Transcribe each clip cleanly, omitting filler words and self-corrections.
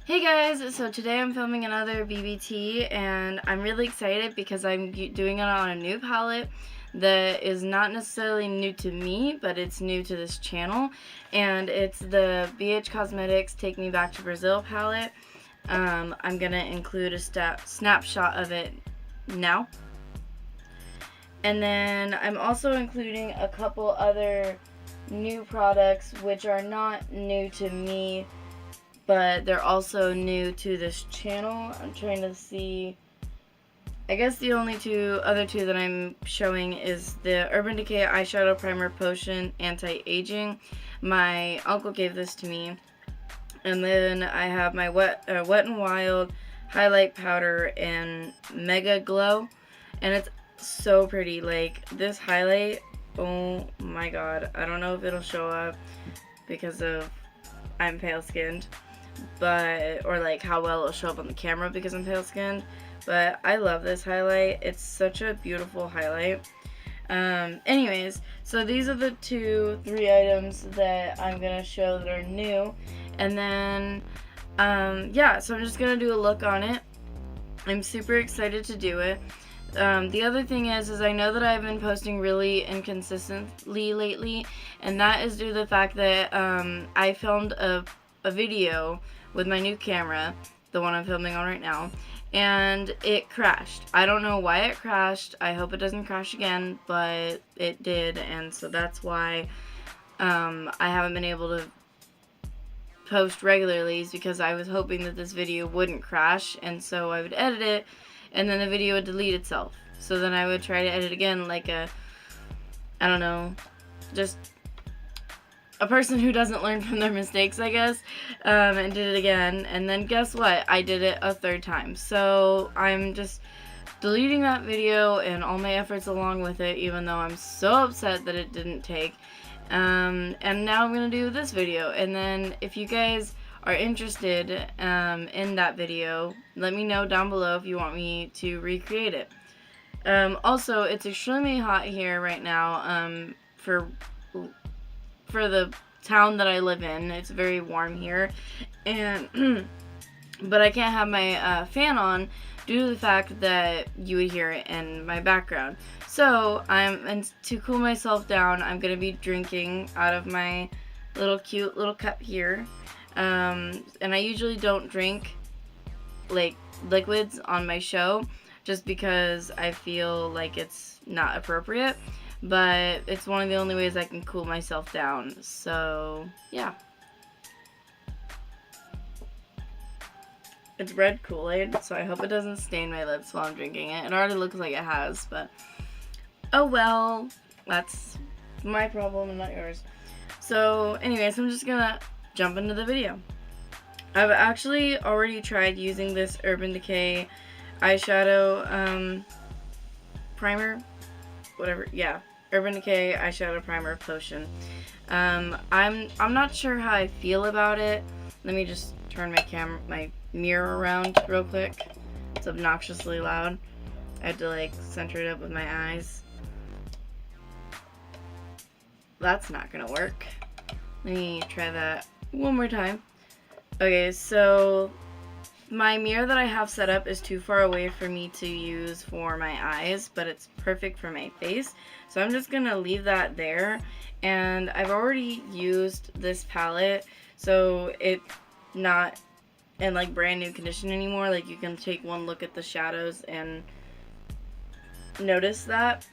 Hey guys, so today I'm filming another BBT and I'm really excited because I'm doing it on a new palette that is not necessarily new to me, but it's new to this channel, and it's the BH Cosmetics Take Me Back to Brazil palette. I'm gonna include a snapshot of it now. And then I'm also including a couple other new products which are not new to me, but they're also new to this channel. I'm trying to see. I guess the only other two that I'm showing is the Urban Decay Eyeshadow Primer Potion Anti-Aging. My uncle gave this to me. And then I have my Wet n Wild Highlight Powder and Mega Glow. And it's so pretty. Like, this highlight, oh my god. I don't know if it'll show up because of I'm pale skinned, but or like how well it'll show up on the camera because I'm pale skinned, but I love this highlight. It's such a beautiful highlight. Anyways, so these are the three items that I'm gonna show that are new, and then yeah, so I'm just gonna do a look on it. I'm super excited to do it. The other thing is I know that I've been posting really inconsistently lately, and that is due to the fact that I filmed a video with my new camera, the one I'm filming on right now, and it crashed. I don't know why it crashed. I hope it doesn't crash again, but it did, and so that's why I haven't been able to post regularly, is because I was hoping that this video wouldn't crash, and so I would edit it and then the video would delete itself. So then I would try to edit again like I don't know, just a person who doesn't learn from their mistakes, I guess, and did it again. And then guess what? I did it a third time. So I'm just deleting that video and all my efforts along with it, even though I'm so upset that it didn't take. And now I'm going to do this video. And then if you guys are interested in that video, let me know down below if you want me to recreate it. Also, it's extremely hot here right now for the town that I live in. It's very warm here, and but I can't have my fan on due to the fact that you would hear it in my background. So and to cool myself down, I'm gonna be drinking out of my cute little cup here. And I usually don't drink like liquids on my show just because I feel like it's not appropriate, but it's one of the only ways I can cool myself down. So yeah, it's red Kool-Aid, so I hope it doesn't stain my lips while I'm drinking it. It already looks like it has, but oh well, that's my problem and not yours. So anyways, I'm just gonna jump into the video. I've actually already tried using this Urban Decay eyeshadow primer, whatever, yeah, Urban Decay eyeshadow primer potion. I'm not sure how I feel about it. Let me just turn my mirror around real quick. It's obnoxiously loud. I had to like center it up with my eyes. That's not gonna work. Let me try that one more time. Okay, so my mirror that I have set up is too far away for me to use for my eyes, but it's perfect for my face. So I'm just gonna leave that there. And I've already used this palette, so it's not in like brand new condition anymore. Like, you can take one look at the shadows and notice that,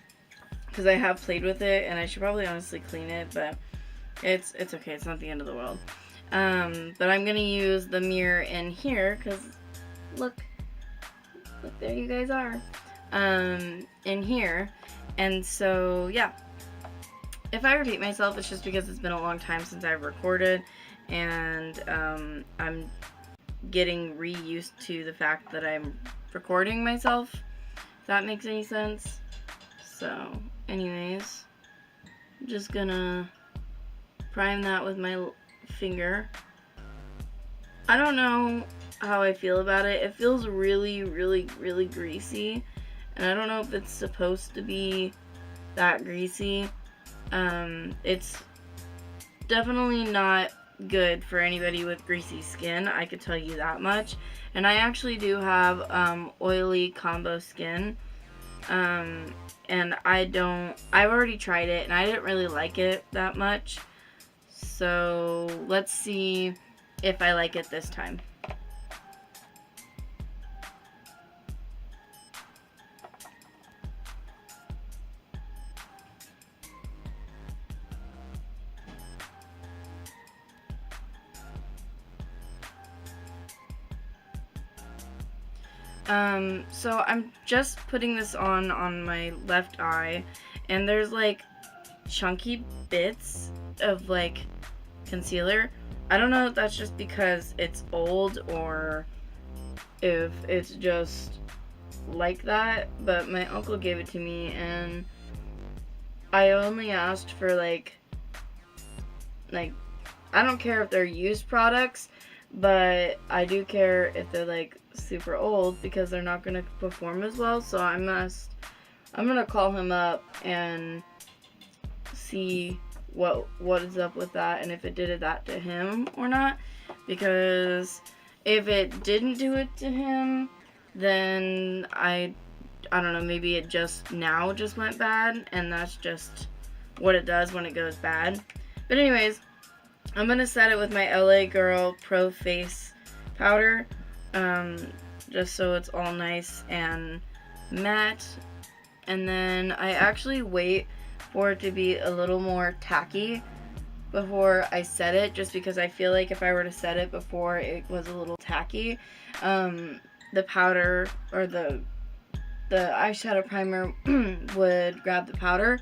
because I have played with it, and I should probably honestly clean it, but it's okay. It's not the end of the world. But I'm gonna use the mirror in here because look, there you guys are, in here. And so yeah, if I repeat myself, it's just because it's been a long time since I've recorded, and I'm getting reused to the fact that I'm recording myself, if that makes any sense. So anyways, I'm just gonna prime that with my finger. I don't know how I feel about it. It feels really, really, really greasy, and I don't know if it's supposed to be that greasy. It's definitely not good for anybody with greasy skin, I could tell you that much. And I actually do have oily combo skin. And I've already tried it and I didn't really like it that much. So let's see if I like it this time. So I'm just putting this on my left eye, and there's like chunky bits of like concealer. I don't know if that's just because it's old or if it's just like that, but my uncle gave it to me and I only asked for like I don't care if they're used products, but I do care if they're like super old because they're not gonna perform as well. So I'm gonna call him up and see what is up with that and if it did that to him or not. Because if it didn't do it to him, then I don't know, maybe it just went bad, and that's just what it does when it goes bad. But anyways, I'm gonna set it with my LA Girl Pro Face powder, just so it's all nice and matte. And then I actually wait for it to be a little more tacky before I set it, just because I feel like if I were to set it before it was a little tacky, the powder or the eyeshadow primer would grab the powder,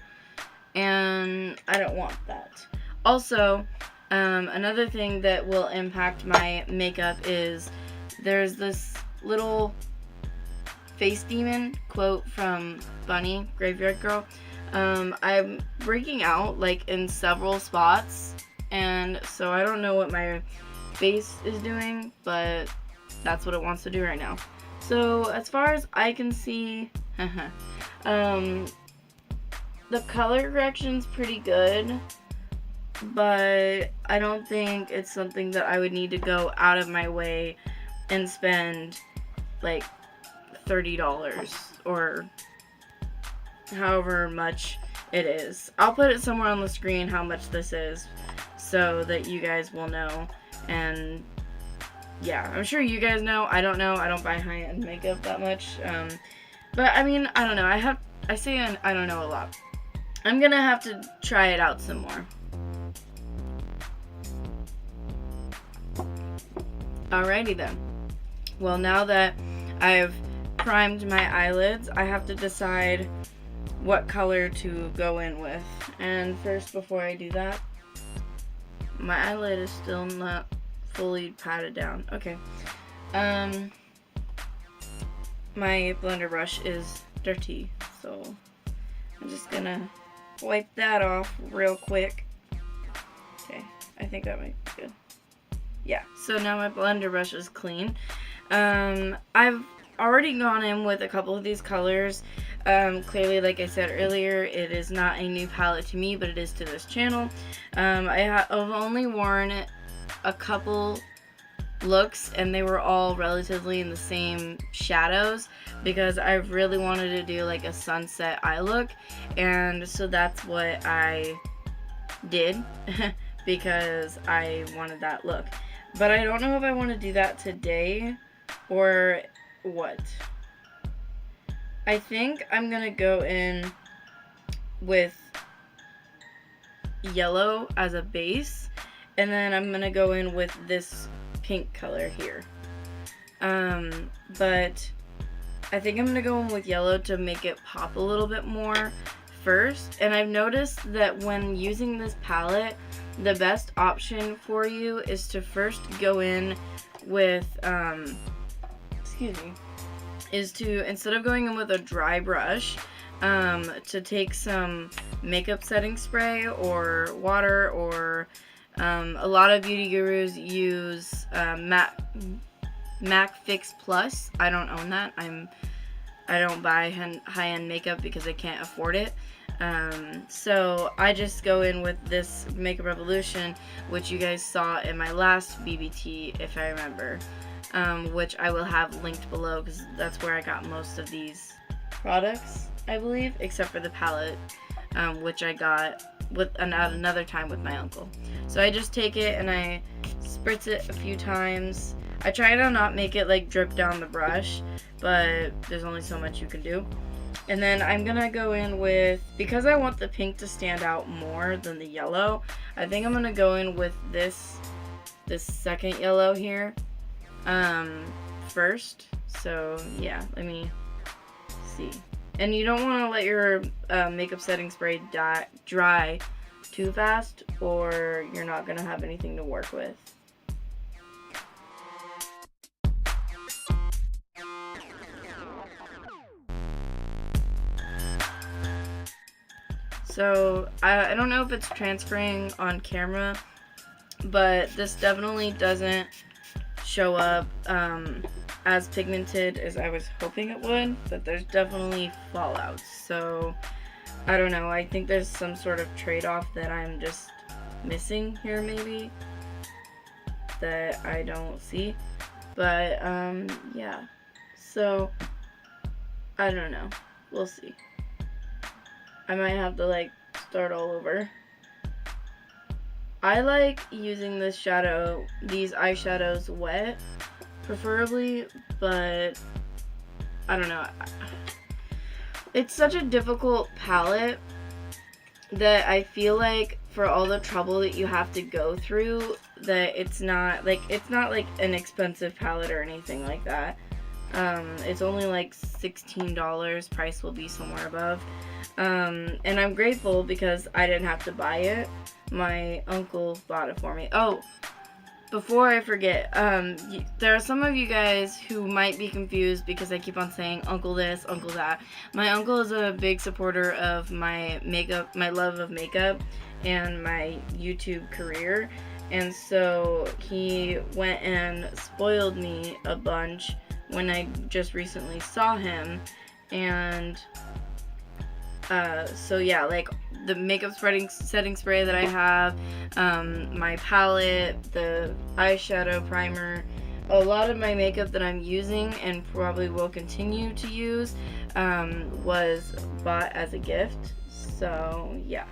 and I don't want that. Also, another thing that will impact my makeup is there's this little face demon quote from Bunny, Graveyard Girl. I'm breaking out like in several spots, and so I don't know what my face is doing, but that's what it wants to do right now. So as far as I can see, the color correction's pretty good, but I don't think it's something that I would need to go out of my way and spend like $30 or however much it is. I'll put it somewhere on the screen how much this is so that you guys will know. And yeah, I'm sure you guys know. I don't know. I don't buy high-end makeup that much. But I mean, I don't know. I say I don't know a lot. I'm gonna have to try it out some more. Alrighty then. Well, now that I've primed my eyelids, I have to decide what color to go in with. And first, before I do that, my eyelid is still not fully patted down. Okay. My blender brush is dirty, so I'm just gonna wipe that off real quick. Okay, I think that might be good. Yeah, so now my blender brush is clean. I've already gone in with a couple of these colors. Clearly, like I said earlier, it is not a new palette to me, but it is to this channel. I've only worn a couple looks, and they were all relatively in the same shadows because I really wanted to do like a sunset eye look, and so that's what I did because I wanted that look. But I don't know if I want to do that today or what. I think I'm gonna go in with yellow as a base, and then I'm gonna go in with this pink color here. But I think I'm gonna go in with yellow to make it pop a little bit more first. And I've noticed that when using this palette, the best option for you is to first go in with instead of going in with a dry brush, to take some makeup setting spray or water, or a lot of beauty gurus use MAC Fix Plus. I don't own that. I don't buy high-end makeup because I can't afford it. So I just go in with this Makeup Revolution, which you guys saw in my last BBT, if I remember, which I will have linked below because that's where I got most of these products, I believe, except for the palette, which I got at another time with my uncle. So I just take it and I spritz it a few times. I try to not make it like drip down the brush, but there's only so much you can do. And then I'm gonna go in with, because I want the pink to stand out more than the yellow, I think I'm gonna go in with this second yellow here first. So yeah, let me see. And you don't want to let your makeup setting spray dry too fast, or you're not gonna have anything to work with. So I don't know if it's transferring on camera, but this definitely doesn't show up as pigmented as I was hoping it would, but there's definitely fallouts. So I don't know, I think there's some sort of trade-off that I'm just missing here maybe that I don't see. But yeah, so I don't know, we'll see. I might have to like start all over. I like using these eyeshadows wet, preferably, but I don't know. It's such a difficult palette that I feel like for all the trouble that you have to go through, that it's not like an expensive palette or anything like that. It's only like $16. Price will be somewhere above. And I'm grateful because I didn't have to buy it. My uncle bought it for me. Oh, before I forget, there are some of you guys who might be confused because I keep on saying uncle this, uncle that. My uncle is a big supporter of my love of makeup and my YouTube career. And so he went and spoiled me a bunch when I just recently saw him. And so yeah, like the makeup setting spray that I have, my palette, the eyeshadow primer, a lot of my makeup that I'm using and probably will continue to use was bought as a gift. So yeah,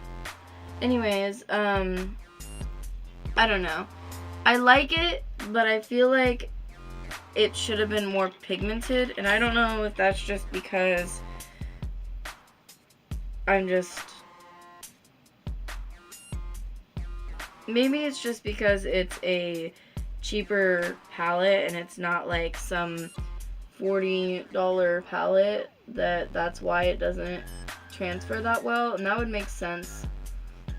anyways, I don't know, I like it, but I feel like it should have been more pigmented, and I don't know if that's just because maybe it's just because it's a cheaper palette and it's not like some $40 palette that's why it doesn't transfer that well, and that would make sense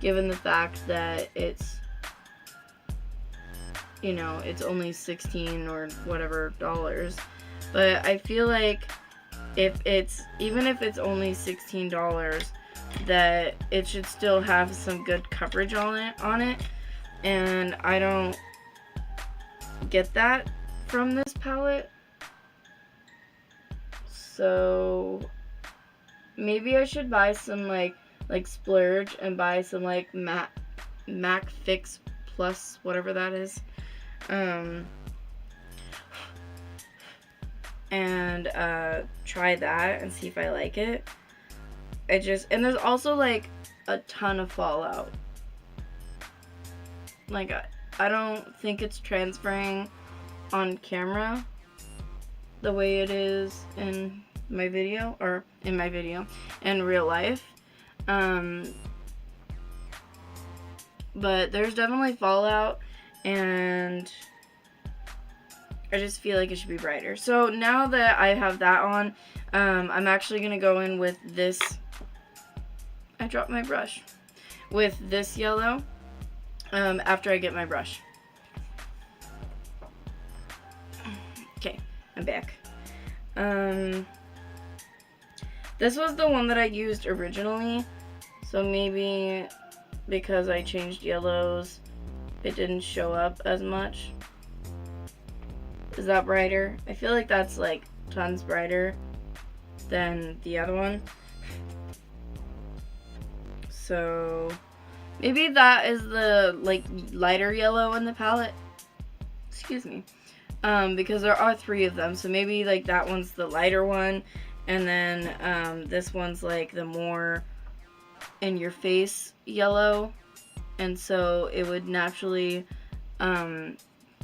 given the fact that it's, you know, it's only 16 or whatever dollars. But I feel like even if it's only $16, that it should still have some good coverage on it, and I don't get that from this palette. So maybe I should buy some like splurge and buy some like MAC Fix Plus, whatever that is, and try that and see if I like it. And there's also like a ton of fallout. Like I don't think it's transferring on camera the way it is in my video, or in real life. But there's definitely fallout, and I just feel like it should be brighter. So now that I have that on, I'm actually gonna go in with this. I dropped my brush. With this yellow, after I get my brush. Okay, I'm back. This was the one that I used originally, so maybe because I changed yellows, it didn't show up as much. Is that brighter? I feel like that's like tons brighter than the other one. So maybe that is the like lighter yellow in the palette. Excuse me. Because there are 3 of them, so maybe like that one's the lighter one, and then this one's like the more in your face yellow, and so it would naturally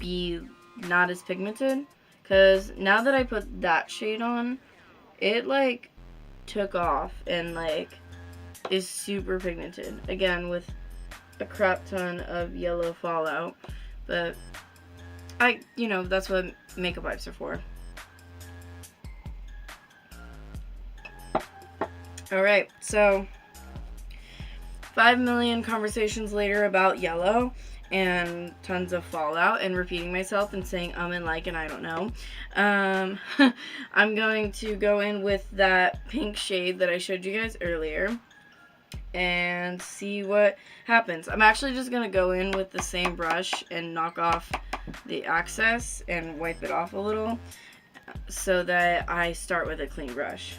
be not as pigmented. Because now that I put that shade on, it like took off and like is super pigmented again with a crap ton of yellow fallout. But that's what makeup wipes are for. Alright, so 5 million conversations later about yellow and tons of fallout and repeating myself and saying and like and I don't know. I'm going to go in with that pink shade that I showed you guys earlier and see what happens. I'm actually just going to go in with the same brush and knock off the excess and wipe it off a little so that I start with a clean brush.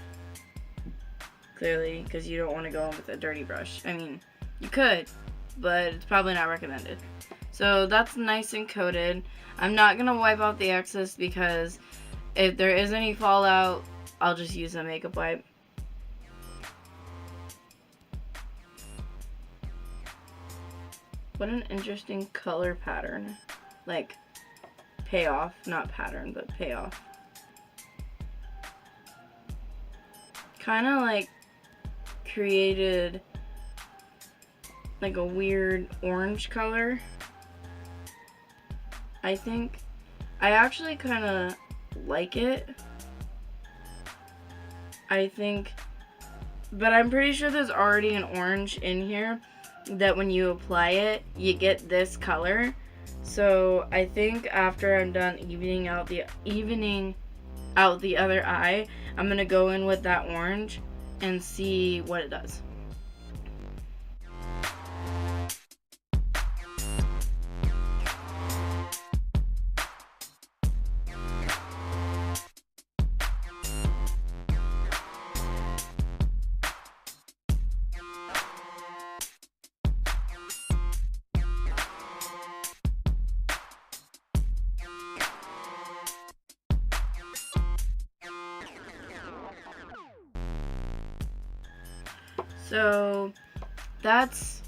Clearly, because you don't want to go in with a dirty brush. I mean, you could, but it's probably not recommended. So that's nice and coated. I'm not going to wipe out the excess because if there is any fallout, I'll just use a makeup wipe. What an interesting color pattern. Like, payoff, not pattern, but payoff. Kind of like created like a weird orange color, I think. I actually kind of like it, I think, but I'm pretty sure there's already an orange in here that when you apply it, you get this color. So I think after I'm done evening out the other eye, I'm gonna go in with that orange and see what it does. So that's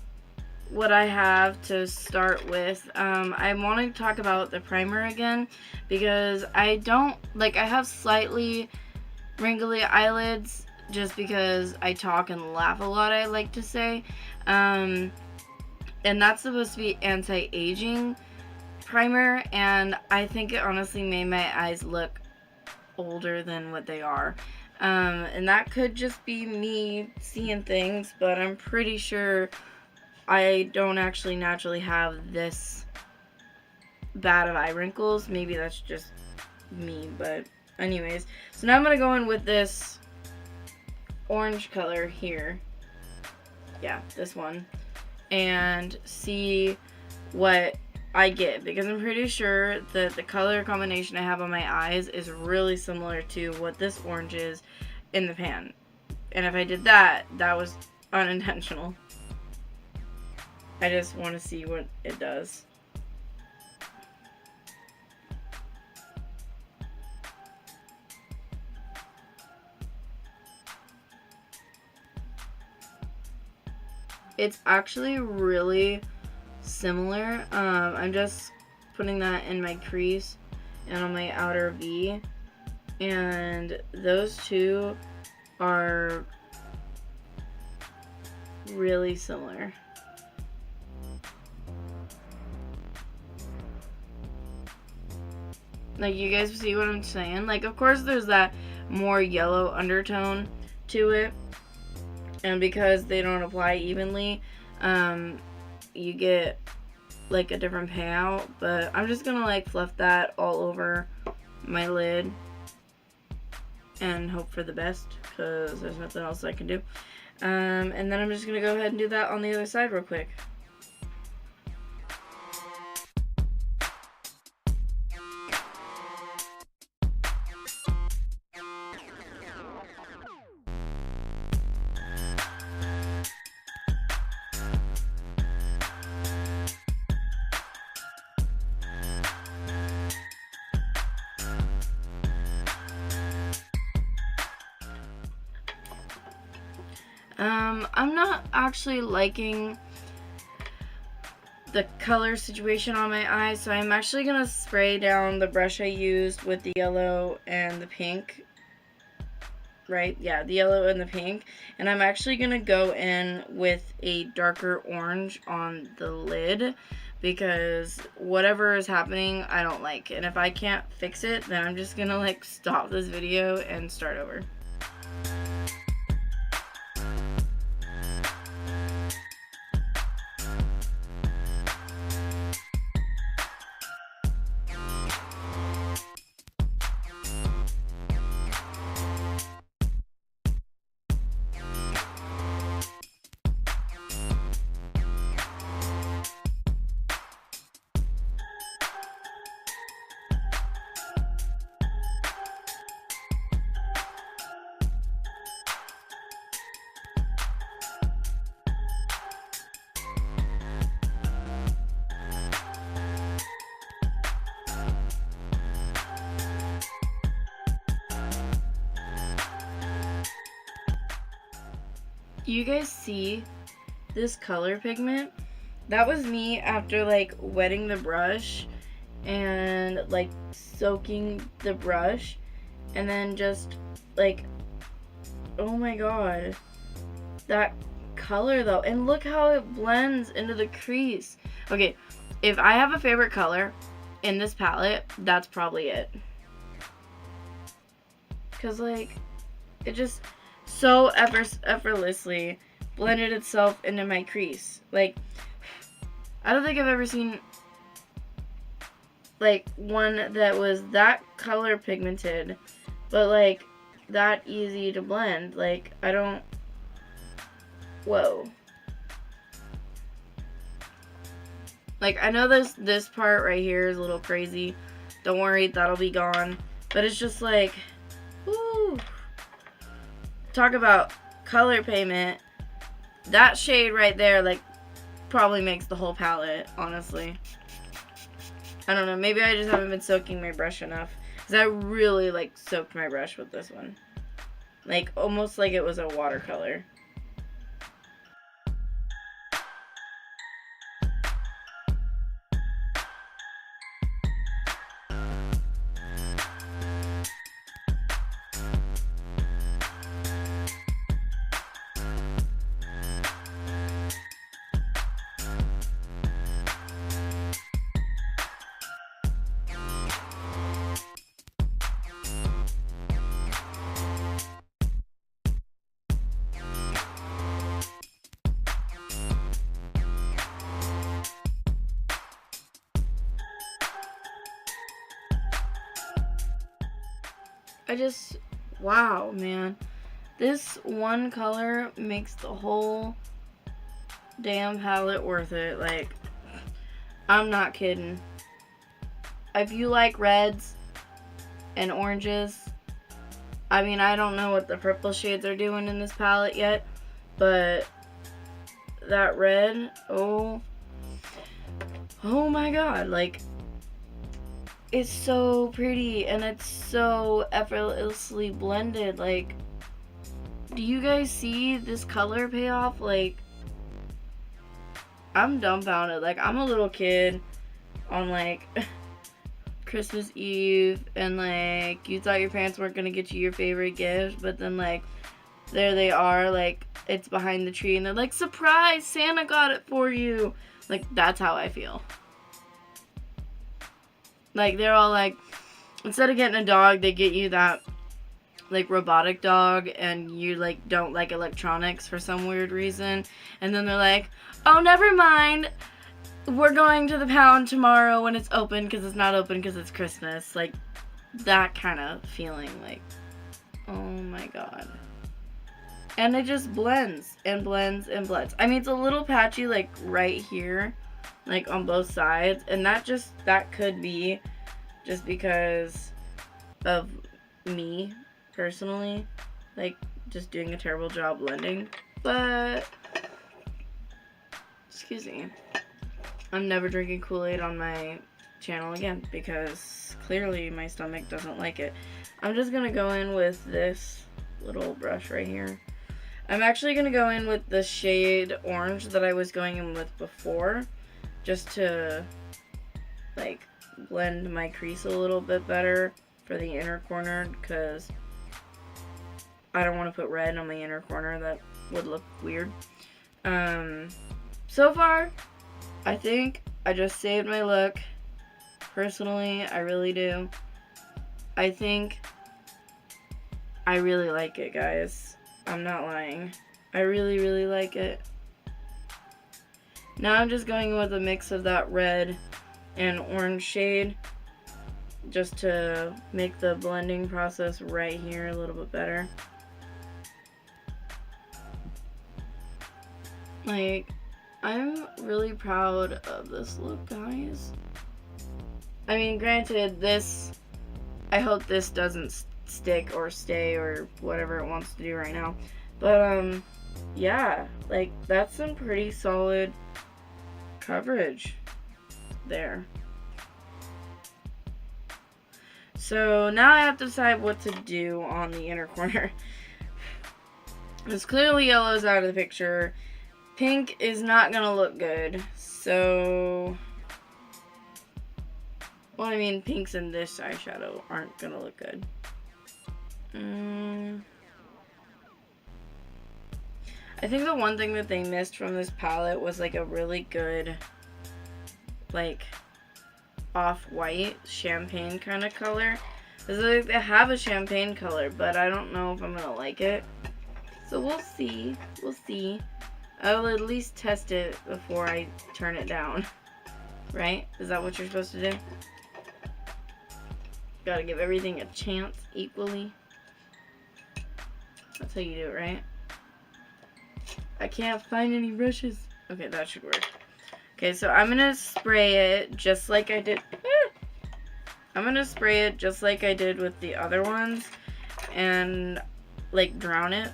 what I have to start with. I want to talk about the primer again because I have slightly wrinkly eyelids just because I talk and laugh a lot, I like to say. And that's supposed to be anti-aging primer, and I think it honestly made my eyes look older than what they are. And that could just be me seeing things, but I'm pretty sure I don't actually naturally have this bad of eye wrinkles. Maybe that's just me, but anyways. So now I'm going to go in with this orange color here. Yeah, this one. And see what I get, because I'm pretty sure that the color combination I have on my eyes is really similar to what this orange is in the pan. And if I did that, that was unintentional. I just want to see what it does. It's actually really similar. I'm just putting that in my crease and on my outer V, and those two are really similar. Like, you guys see what I'm saying? Like, of course there's that more yellow undertone to it, and because they don't apply evenly, you get like a different payout. But I'm just gonna like fluff that all over my lid and hope for the best, because there's nothing else I can do. And then I'm just gonna go ahead and do that on the other side real quick. I'm not actually liking the color situation on my eyes, so I'm actually gonna spray down the brush I used with the yellow and the pink. Right, yeah, the yellow and the pink, and I'm actually gonna go in with a darker orange on the lid because whatever is happening I don't like, and if I can't fix it, then I'm just gonna like stop this video and start over. You guys see this color pigment? That was me after like wetting the brush and like soaking the brush and then just like, oh my god, that color though, and look how it blends into the crease. Okay, if I have a favorite color in this palette, that's probably it, because like it just so effortlessly blended itself into my crease. Like, I don't think I've ever seen like one that was that color pigmented but like that easy to blend. Like, I don't, whoa. Like, I know this part right here is a little crazy, don't worry, that'll be gone, but it's just like, woo. Talk about color pigment. That shade right there, like, probably makes the whole palette, honestly. I don't know, maybe I just haven't been soaking my brush enough, because I really, like, soaked my brush with this one. Like, almost like it was a watercolor. Wow, man. This one color makes the whole damn palette worth it. Like, I'm not kidding. If you like reds and oranges, I mean, I don't know what the purple shades are doing in this palette yet, but that red, oh my god, like, it's so pretty and it's so effortlessly blended. Like, do you guys see this color payoff? Like, I'm dumbfounded. Like, I'm a little kid on like Christmas Eve, and like you thought your parents weren't gonna get you your favorite gift, but then like there they are, like it's behind the tree and they're like, surprise, Santa got it for you. Like, that's how I feel. Like, they're all like, instead of getting a dog, they get you that like robotic dog, and you like don't like electronics for some weird reason, and then they're like, oh, never mind, we're going to the pound tomorrow when it's open, because it's not open because it's Christmas. Like, that kind of feeling. Like, oh my god. And it just blends and blends and blends. I mean, it's a little patchy like right here, like on both sides, and that could be just because of me personally, like just doing a terrible job blending. But excuse me, I'm never drinking Kool-Aid on my channel again, because clearly my stomach doesn't like it. I'm just gonna go in with this little brush right here. I'm actually going to go in with the shade orange that I was going in with before, just to, like, blend my crease a little bit better for the inner corner, because I don't want to put red on my inner corner. That would look weird. So far, I think I just saved my look. Personally, I really do. I think I really like it, guys. I'm not lying. I really, really like it. Now I'm just going with a mix of that red and orange shade, just to make the blending process right here a little bit better. Like, I'm really proud of this look, guys. I mean, granted, this, I hope this doesn't stick or stay or whatever it wants to do right now. But, yeah, like, that's some pretty solid coverage there. So now I have to decide what to do on the inner corner. Because clearly yellow's out of the picture. Pink is not gonna look good. So, well, I mean, pinks in this eyeshadow aren't gonna look good. I think the one thing that they missed from this palette was like a really good, like, off-white champagne kind of color. They have a champagne color, but I don't know if I'm gonna like it. So we'll see. We'll see. I will at least test it before I turn it down. Right? Is that what you're supposed to do? Gotta give everything a chance equally. That's how you do it, right? I can't find any brushes. Okay, that should work. Okay, so I'm gonna spray it just like I did. I'm gonna spray it just like I did with the other ones, and like drown it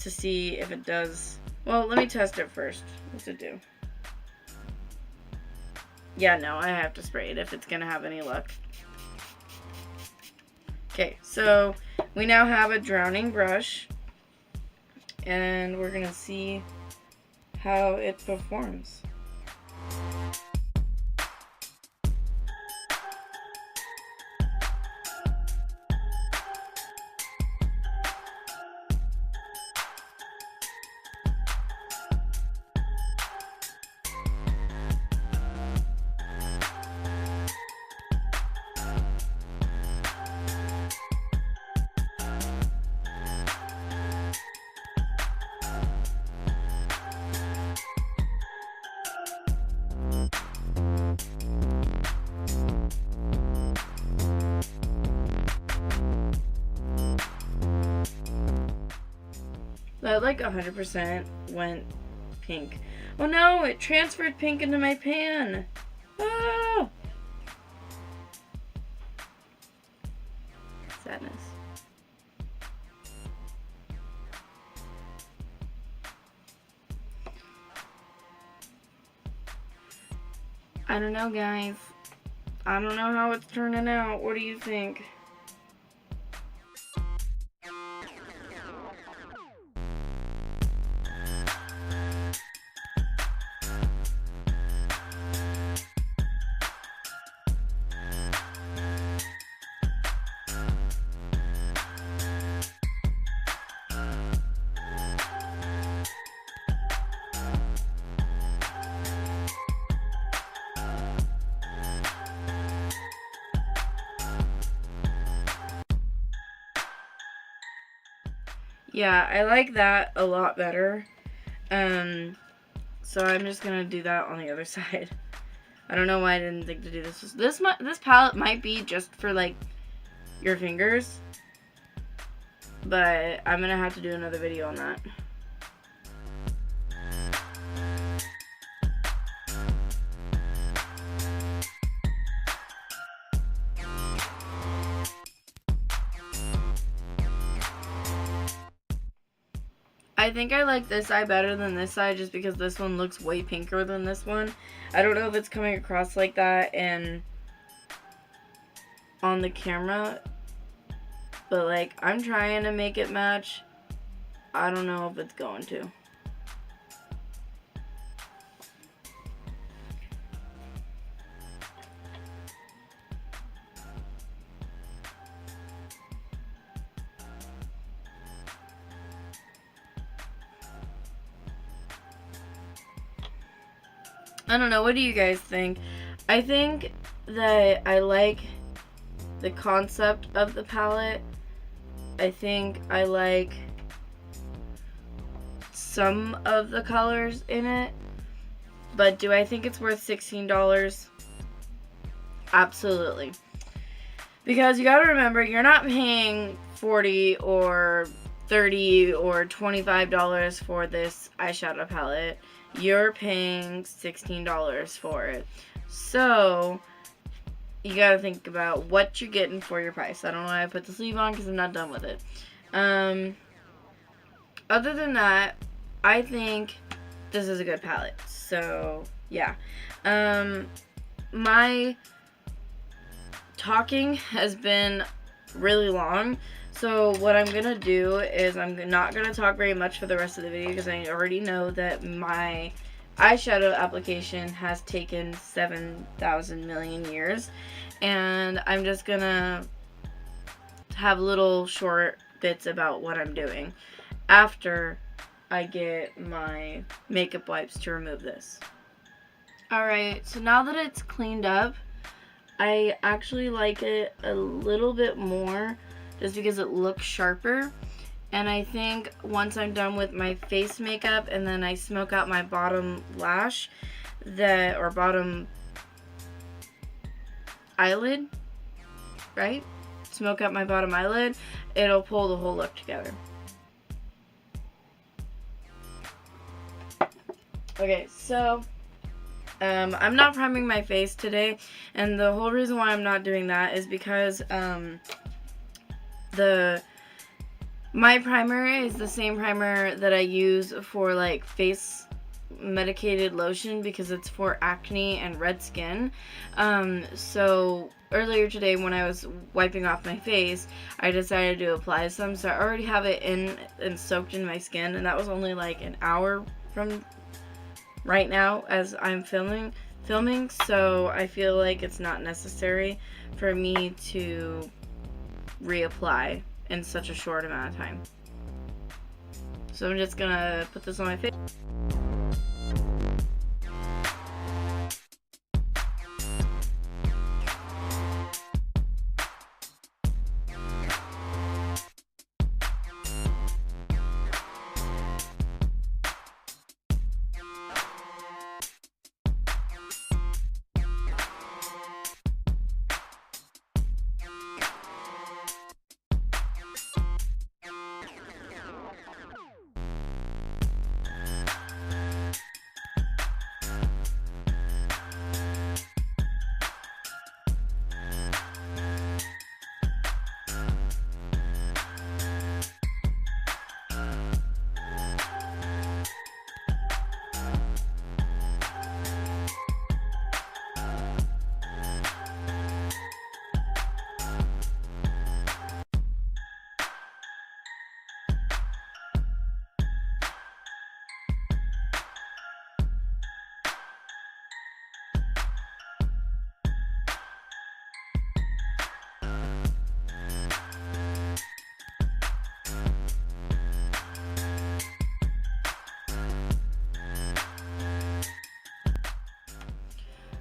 to see if it does. Well, let me test it first. What's it do? Yeah, no, I have to spray it if it's gonna have any luck. Okay, so we now have a drowning brush, and we're gonna see how it performs. That like 100% went pink. Oh no, it transferred pink into my pan. Ah! Sadness. I don't know, guys. I don't know how it's turning out. What do you think? Yeah, I like that a lot better. So I'm just gonna do that on the other side. I don't know why I didn't think to do this. This palette might be just for like your fingers, but I'm gonna have to do another video on that. I think I like this eye better than this eye just because this one looks way pinker than this one. I don't know if it's coming across like that and on the camera, but like I'm trying to make it match. I don't know if it's going to. I don't know, what do you guys think? I think that I like the concept of the palette. I think I like some of the colors in it. But do I think it's worth $16? Absolutely. Because you gotta remember, you're not paying $40 or $30 or $25 for this eyeshadow palette. You're paying $16 for it. So you gotta think about what you're getting for your price. I don't know why I put the sleeve on because I'm not done with it. Other than that, I think this is a good palette. So yeah. My talking has been really long. So what I'm going to do is I'm not going to talk very much for the rest of the video because I already know that my eyeshadow application has taken 7,000 million years. And I'm just going to have little short bits about what I'm doing after I get my makeup wipes to remove this. Alright, so now that it's cleaned up, I actually like it a little bit more just because it looks sharper. And I think once I'm done with my face makeup and then I smoke out my bottom lash, or bottom eyelid, right? Smoke out my bottom eyelid, it'll pull the whole look together. Okay, so I'm not priming my face today, and the whole reason why I'm not doing that is because my primer is the same primer that I use for like face medicated lotion because it's for acne and red skin. So earlier today when I was wiping off my face, I decided to apply some, so I already have it in and soaked in my skin, and that was only like an hour from right now as I'm filming, so I feel like it's not necessary for me to reapply in such a short amount of time. So I'm just gonna put this on my face.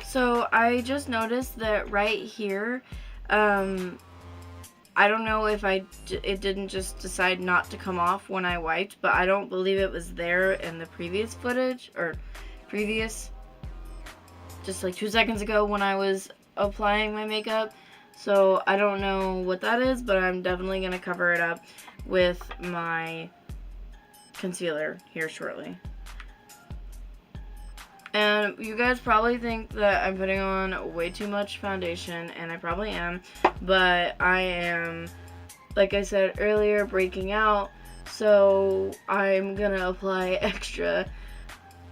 So I just noticed that right here, I don't know if it didn't just decide not to come off when I wiped, but I don't believe it was there in the previous footage, or just like 2 seconds ago when I was applying my makeup. So I don't know what that is, but I'm definitely going to cover it up with my concealer here shortly. And you guys probably think that I'm putting on way too much foundation, and I probably am, but I am, like I said earlier, breaking out, so I'm gonna apply extra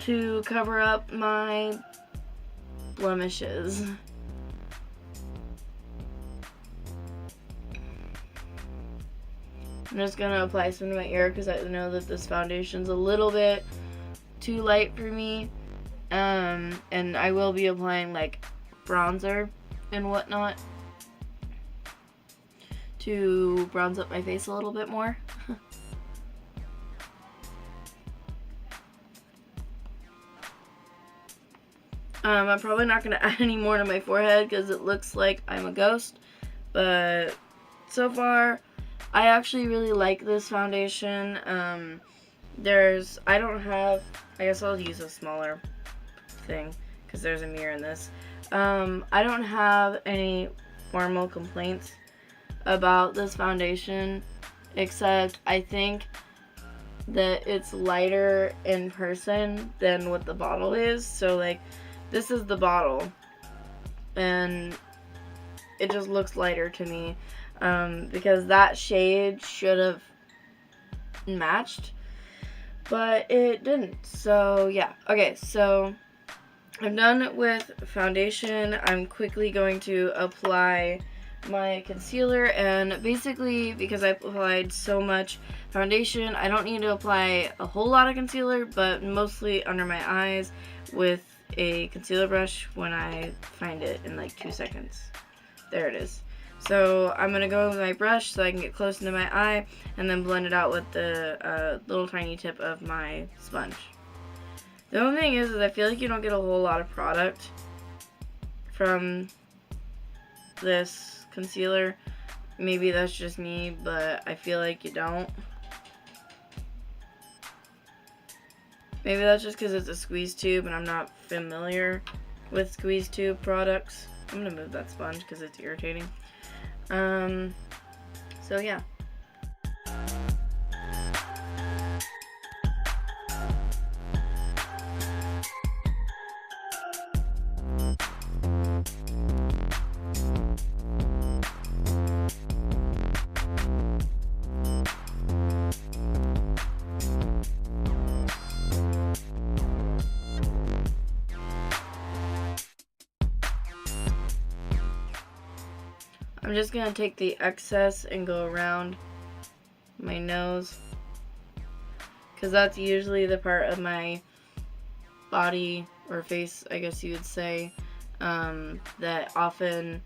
to cover up my blemishes. I'm just going to apply some to my ear because I know that this foundation's a little bit too light for me. And I will be applying like bronzer and whatnot to bronze up my face a little bit more. I'm probably not going to add any more to my forehead because it looks like I'm a ghost. But so far, I actually really like this foundation. I guess I'll use a smaller thing because there's a mirror in this. I don't have any formal complaints about this foundation, except I think that it's lighter in person than what the bottle is. So like, this is the bottle, and it just looks lighter to me, because that shade should have matched, but it didn't. So yeah, okay, so I'm done with foundation. I'm quickly going to apply my concealer, and basically because I applied so much foundation, I don't need to apply a whole lot of concealer, but mostly under my eyes with a concealer brush when I find it in like 2 seconds. There it is. So I'm going to go with my brush so I can get close into my eye and then blend it out with the little tiny tip of my sponge. The only thing is I feel like you don't get a whole lot of product from this concealer. Maybe that's just me, but I feel like you don't. Maybe that's just because it's a squeeze tube and I'm not familiar with squeeze tube products. I'm going to move that sponge because it's irritating. So yeah. I'm just going to take the excess and go around my nose, because that's usually the part of my body or face, I guess you would say, that often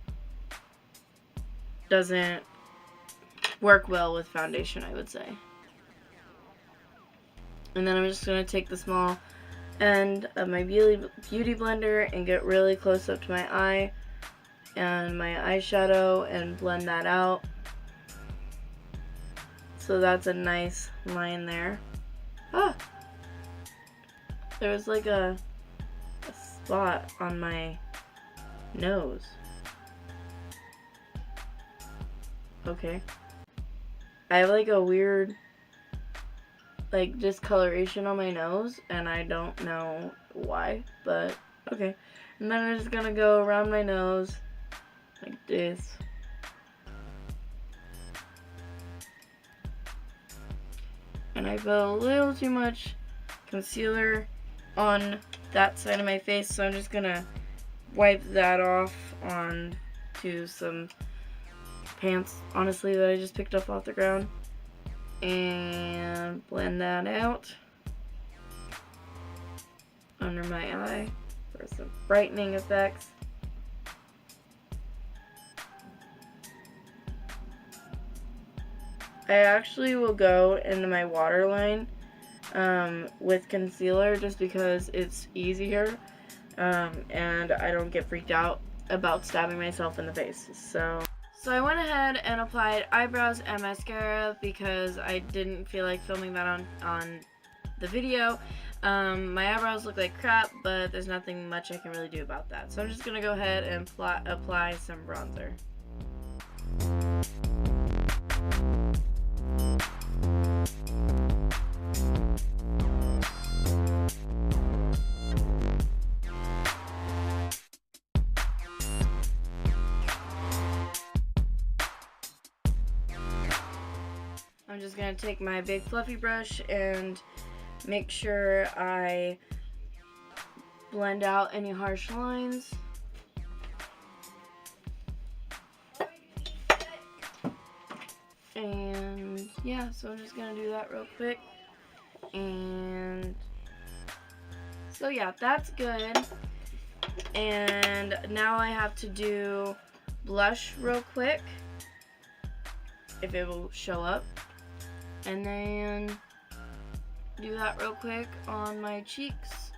doesn't work well with foundation, I would say. And then I'm just going to take the small end of my beauty blender and get really close up to my eye and my eyeshadow and blend that out. So that's a nice line there. Ah! There's like a spot on my nose. Okay. I have like a weird like discoloration on my nose and I don't know why, but okay. And then I'm just gonna go around my nose like this. And I put a little too much concealer on that side of my face, so I'm just gonna wipe that off onto some pants, honestly, that I just picked up off the ground, and blend that out under my eye for some brightening effects. I actually will go into my waterline with concealer just because it's easier, and I don't get freaked out about stabbing myself in the face. So I went ahead and applied eyebrows and mascara because I didn't feel like filming that on the video. My eyebrows look like crap, but there's nothing much I can really do about that. So I'm just going to go ahead and apply some bronzer. I'm just going to take my big fluffy brush and make sure I blend out any harsh lines. And yeah, so I'm just gonna do that real quick. And so yeah, that's good. And now I have to do blush real quick, if it will show up. And then do that real quick on my cheeks.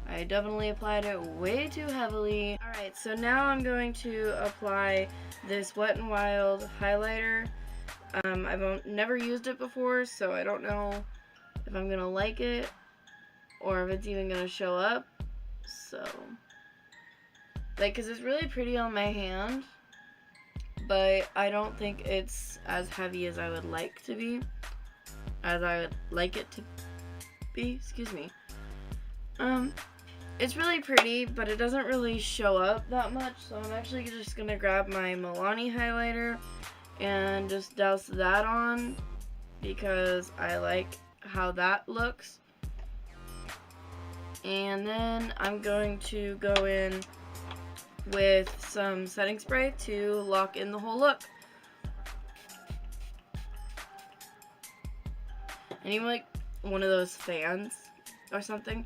I definitely applied it way too heavily. Alright, so now I'm going to apply this Wet n Wild highlighter. I've never used it before, so I don't know if I'm gonna like it or if it's even gonna show up. So, cause it's really pretty on my hand, but I don't think it's as heavy as I would like to be, as I would like it to be, excuse me. It's really pretty, but it doesn't really show up that much, so I'm actually just gonna grab my Milani highlighter and just douse that on because I like how that looks. And then I'm going to go in with some setting spray to lock in the whole look. And even like one of those fans or something.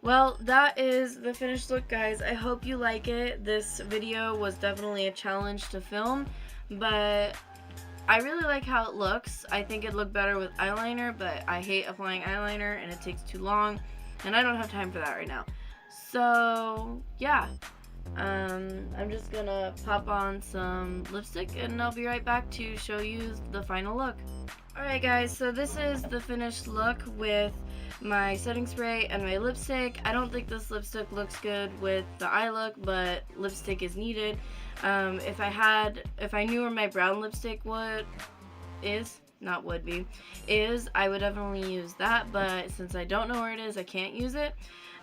Well, that is the finished look, guys. I hope you like it. This video was definitely a challenge to film, but I really like how it looks. I think it looked better with eyeliner, but I hate applying eyeliner and it takes too long, and I don't have time for that right now. So, yeah. I'm just gonna pop on some lipstick and I'll be right back to show you the final look. Alright guys, so this is the finished look with my setting spray and my lipstick. I don't think this lipstick looks good with the eye look, but lipstick is needed. If I knew where my brown lipstick is, I would definitely use that, but since I don't know where it is, I can't use it.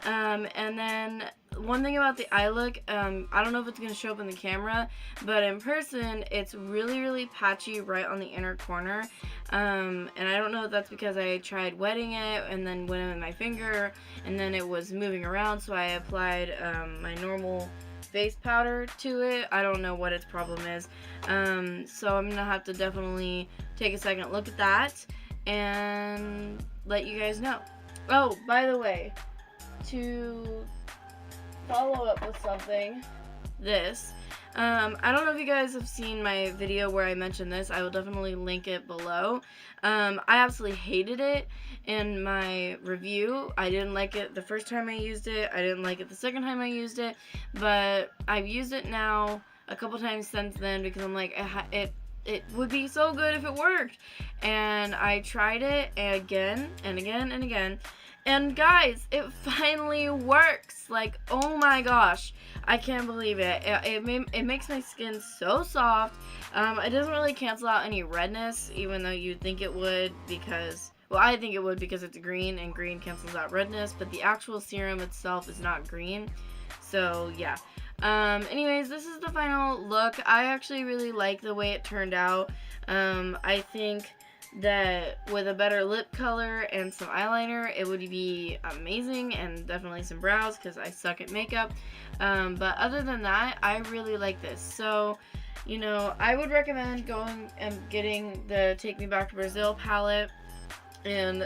And then one thing about the eye look, I don't know if it's going to show up in the camera, but in person, it's really, really patchy right on the inner corner. And I don't know if that's because I tried wetting it and then went in with my finger, and then it was moving around, so I applied my normal face powder to it. I don't know what its problem is. So I'm going to have to definitely take a second look at that and let you guys know. Oh, by the way, to follow up with something, I don't know if you guys have seen my video where I mentioned this. I will definitely link it below. I absolutely hated it in my review. I didn't like it the first time I used it. I didn't like it the second time I used it, but I've used it now a couple times since then because I'm like, it would be so good if it worked. And I tried it again and again and again. And guys, it finally works. Like, oh my gosh, I can't believe it. It makes my skin so soft. It doesn't really cancel out any redness, even though you'd think it would because, well, I think it would because it's green and green cancels out redness, but the actual serum itself is not green. So, yeah. Anyways, this is the final look. I actually really like the way it turned out. I think that with a better lip color and some eyeliner, it would be amazing, and definitely some brows because I suck at makeup. But other than that, I really like this. So, you know, I would recommend going and getting the Take Me Back to Brazil palette and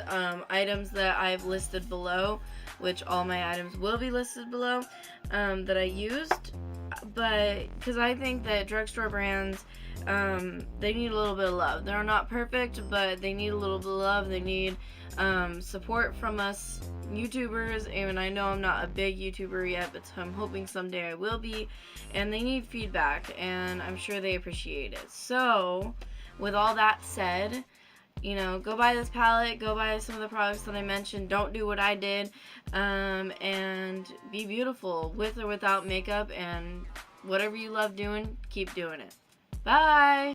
items that I've listed below, which all my items will be listed below, that I used. But because I think that drugstore brands, they need a little bit of love. They're not perfect, but they need a little bit of love. They need support from us YouTubers, and I know I'm not a big YouTuber yet, but I'm hoping someday I will be, and they need feedback, and I'm sure they appreciate it. So, with all that said, you know, go buy this palette, go buy some of the products that I mentioned, don't do what I did, and be beautiful with or without makeup, and whatever you love doing, keep doing it. Bye!